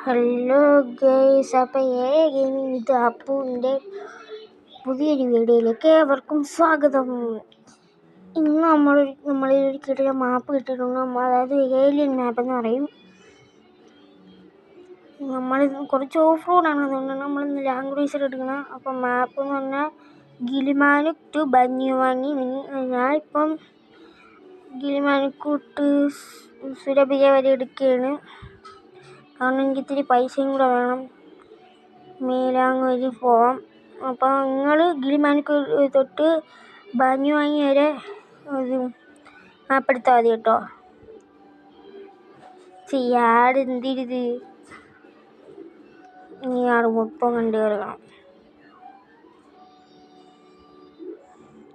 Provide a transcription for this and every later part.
Hello guys, അപ്പം ഇത് അപ്പുവിൻ്റെ പുതിയൊരു വീഡിയോയിലേക്ക് ഏവർക്കും സ്വാഗതം. ഇന്ന് നമ്മളൊരു കിട്ടിയ മാപ്പ് കിട്ടിയിട്ടുണ്ട്. അതായത് ഏലിയൻ മാപ്പ് എന്ന് പറയും. നമ്മൾ കുറച്ച് ഓഫ് റോഡാണ്, അതുകൊണ്ടാണ് നമ്മളിന്ന് ലാംഗ്വേജ് എടുക്കണം. അപ്പം മാപ്പ് എന്ന് പറഞ്ഞാൽ ഗിലിമാനുക് ടു ബന്യുവാങ്ങി. ഞാനിപ്പം ഗിലിമാനുക് ടു സുരഭിയ വരെ എടുക്കുകയാണ്. കാരണം എനിക്ക് ഇത്തിരി പൈസയും കൂടെ വേണം, മേലാങ് വഴി പോവാം. അപ്പോൾ നിങ്ങൾ ഗിലിമാനുക് തൊട്ട് ബന്യുവാങ്ങി വരെ ഒരു മാപ്പ് എടുത്താൽ മതി കേട്ടോ. ചെയ്യാട് എന്തിരുത്, നീ ആട് മൊത്തം കണ്ടു കയറണം.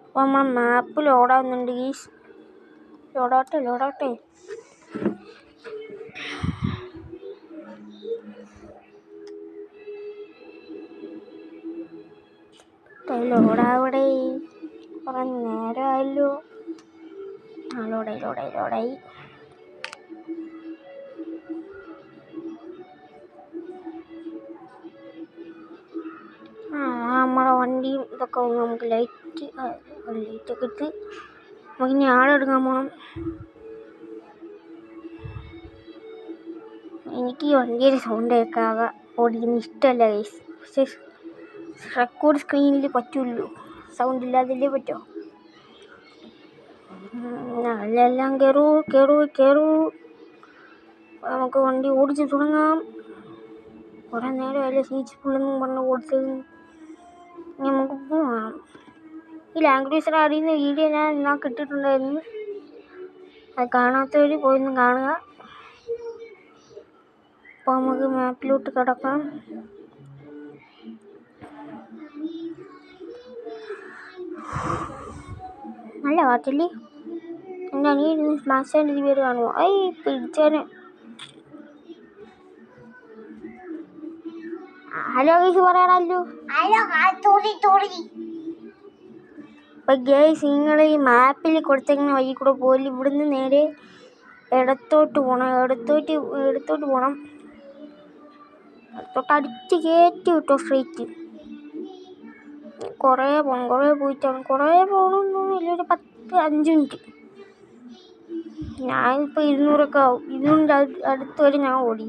അപ്പോൾ നമ്മൾ മാപ്പ് ലോഡാവുന്നുണ്ട്. ലോഡാവട്ടെ. ലോഡാവിടെ കുറേ നേരമായല്ലോ. ലോഡായി. നമ്മളെ വണ്ടിയും ഇതൊക്കെ നമുക്ക് ലൈറ്റൊക്കെ ഇട്ട് നമുക്കിനി ആളെടുക്കാൻ പോകണം. എനിക്ക് ഈ വണ്ടിയുടെ സൗണ്ട് കേൾക്കാതെ ഓടിക്കുന്ന ഇഷ്ടമല്ല ഗൈസ്. പക്ഷേ റെക്കോർഡ് സ്ക്രീനിൽ പറ്റുമല്ലോ, സൗണ്ട് ഇല്ലാതില്ലേ പറ്റുമോ? എല്ലാം കയറൂ. നമുക്ക് വണ്ടി ഓടിച്ച് തുടങ്ങാം. കുറേ നേരമല്ലേ സീറ്റ് ഫുള്ളെന്നും പറഞ്ഞ് ഓടിച്ചത്. നമുക്ക് പോവാം. ഈ ലാംഗ്വേജ് അറിയുന്ന വീഡിയോ ഞാൻ കിട്ടിയിട്ടുണ്ടായിരുന്നു. അത് കാണാത്തവർ പോയിന്ന് കാണുക. അപ്പോൾ നമുക്ക് മാപ്പിലോട്ട് കിടക്കാം. നല്ല പാട്ടില്ലേ? എൻ്റെ അനിയൻ മാസ്റ്ററിൻ്റെ പേര് കാണുമോ? പിടിച്ചേനെ. ഹലോ ഗൈസ് പറയാനല്ലോ. അപ്പം ഗൈസ്, നിങ്ങൾ ഈ മാപ്പിൽ കൊടുത്തേക്കുന്ന വഴി കൂടെ പോലും ഇവിടുന്ന് നേരെ ഇടത്തോട്ട് പോകണം. ഇടത്തോട്ട് അടിച്ച് കയറ്റി വിട്ടോ സ്ട്രേറ്റ്. കുറേ പോകണമെന്നൊന്നുമില്ല, ഒരു 5 മിനിറ്റ്. ഞാനിപ്പോൾ 200 ആവും. 200 അടുത്ത് വരെ ഞാൻ ഓടി.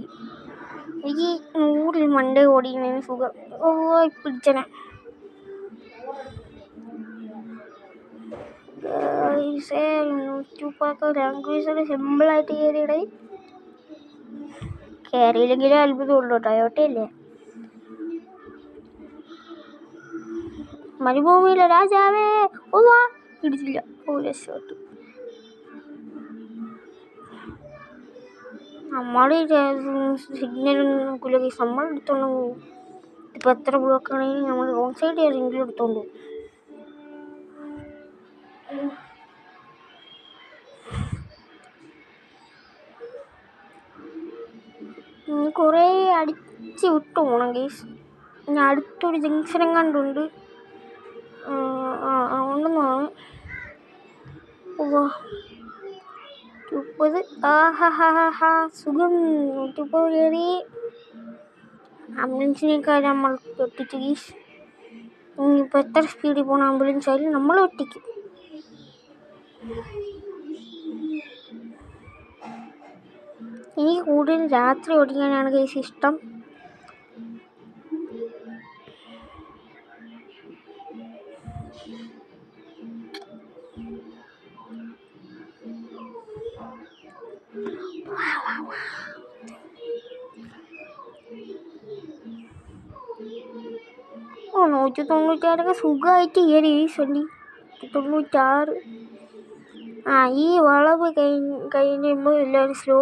എനിക്ക് 100 മണ്ടേ ഓടിക്കുന്നതിന് സുഖം. പിടിച്ചനെ. ലാംഗ്വേജ് സിമ്പിളായിട്ട് കയറിയില്ലെങ്കിലും അത്ഭുതമുള്ളൂ. ടയോട്ടയല്ലേ, മരുഭൂമിയിലെ രാജാവേ. പിടിച്ചില്ല. രക്ഷപ്പെട്ടു. നമ്മൾ സിഗ്നലൊന്നും നോക്കില്ല ഗൈസ്, നമ്മൾ എടുത്തോണ്ട് പോകും. ഇപ്പം എത്ര ബ്ലോക്കാണെങ്കിൽ നമ്മൾ റോങ് സൈഡ് ഏതെങ്കിലും എടുത്തോണ്ട് പോകും. കുറേ അടിച്ച് വിട്ടു പോകണം ഗൈസ്. ഞാൻ അടുത്തൊരു ജംഗ്ഷനും കണ്ടുണ്ട്, ഉണ്ടെന്നാണ്. 30. സുഖം. 130 കയറി. ആംബുലൻസിനേക്കാൾ നമ്മൾ ഒട്ടിച്ചു ഗീസ്. ഇനിയിപ്പോൾ എത്ര സ്പീഡിൽ പോകണം ആംബുലൻസ് ആയാലും നമ്മൾ ഒട്ടിക്കും. എനിക്ക് കൂടുതൽ രാത്രി ഓടിക്കാനാണ് ഗൈസ് ഇഷ്ടം. ഓ 196 സുഖമായിട്ട് കയറി വണ്ടി. 196. ഈ വളവ് കഴിയുമ്പോൾ എല്ലാവരും സ്ലോ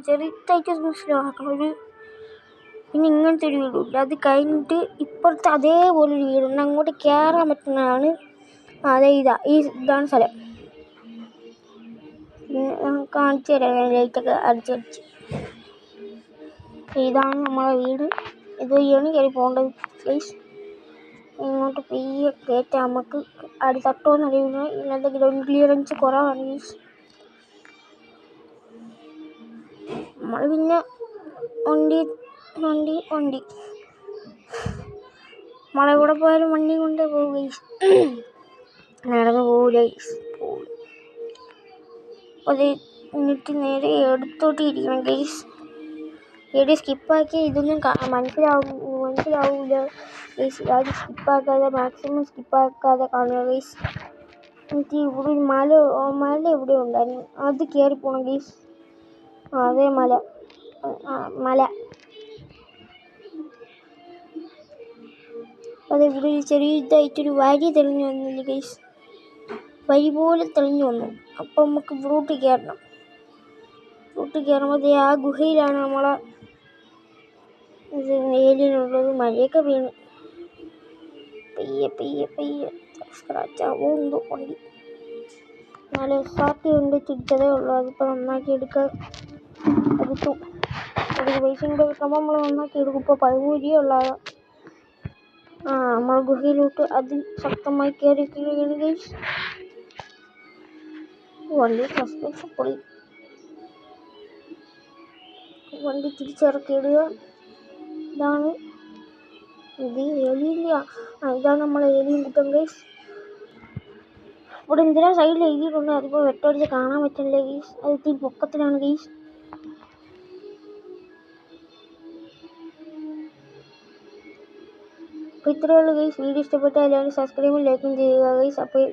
ചെറുതായിട്ടൊന്ന് സ്ലോ ആക്കണം. പിന്നെ ഇങ്ങനത്തെ ഒരു വീടുണ്ട്, അത് കഴിഞ്ഞിട്ട് ഇപ്പുറത്ത് അതേപോലെ ഒരു വീടുണ്ട്. അങ്ങോട്ട് കയറാൻ പറ്റുന്നതാണ്. ഇതാണ് സ്ഥലം. കാണിച്ചു തരാം, ലൈറ്റൊക്കെ അടിച്ചടിച്ച്. ഇതാണ് നമ്മളെ വീട്. ഇതുവഴിയാണ് കയറി പോകേണ്ടത് പ്ലീസ്. ഇങ്ങോട്ട് പെയ്യെ കയറ്റാം. നമുക്ക് അടി തട്ടുമെന്നറിയില്ല. ഇല്ലാത്ത ഗ്രൗണ്ട് ക്ലിയറൻസ് കുറവാണ് ഗൈസ്. നമ്മൾ പിന്നെ വണ്ടി വണ്ടി വണ്ടി നമ്മളെവിടെ പോയാലും വണ്ടി കൊണ്ടേ പോകും ഗൈസ്. നടന്ന് പോകില്ല ഗൈസ്. അത് എന്നിട്ട് നേരെ എടുത്തോട്ട് ഇരിക്കണം ഗൈസ്. എവിടെ സ്കിപ്പാക്കി ഇതൊന്നും മനസ്സിലാവില്ല ഗൈസ്. ആരും സ്കിപ്പാക്കാതെ മാക്സിമം സ്കിപ്പാക്കാതെ കാണുക ഗൈസ്. എന്നിട്ട് ഇവിടെ ഒരു മല എവിടെ ഉണ്ടായിരുന്നു, അത് കയറി പോകണം ഗൈസ്. അതേ മല. അത് ഇവിടെ ചെറിയതായിട്ടൊരു വരി തെളിഞ്ഞു വന്നില്ല ഗൈസ്. വരി പോലെ തെളിഞ്ഞു വന്നു. അപ്പം നമുക്ക് ഫ്രൂട്ട് കയറണം. ഫ്രൂട്ട് കയറുമ്പോൾ ആ ഗുഹയിലാണ് നമ്മളെ ഏലിയനുള്ളത്. മഴയൊക്കെ വീണ് പെയ്യെ സ്ക്രാച്ചാവോ എന്തോ വണ്ടി. നാളെ സ്റ്റാർട്ട് കൊണ്ട് തിരിച്ചതേ ഉള്ളൂ. അതിപ്പോൾ നന്നാക്കി എടുക്കാൻ എടുത്തു. ഒരു പൈസയും കൂടെ കിട്ടുമ്പോൾ നമ്മൾ നന്നാക്കി എടുക്കും. ഇപ്പോൾ 13 ഉള്ളത്. നമ്മൾ ഗുഹയിലോട്ട് അതിശക്തമായി കയറിയിരിക്കുകയാണ് ഗൈസ്. വണ്ടി സസ്പെൻഷൻ പൊളി. വണ്ടി തിരിച്ചിറക്കിയിടുക. ഇതാണ് നമ്മളെ ഏലിയൻ കൂട്ടം ഗൈസ്. ഇവിടെ എന്തിനാ സൈഡിൽ എഴുതിയിട്ടുണ്ട്, അതിപ്പോൾ വെട്ടടിച്ച് കാണാൻ പറ്റില്ല ഗൈസ്. അത് ഇത്തിരി പൊക്കത്തിലാണ് ഗൈസ്. അപ്പോൾ ഇത്രയേ ഉള്ളൂ ഗൈസ്. വീഡിയോ ഇഷ്ടപ്പെട്ടാൽ എല്ലാവരും സബ്സ്ക്രൈബും ലൈക്കും ചെയ്യുക ഗൈസ്. അപ്പോൾ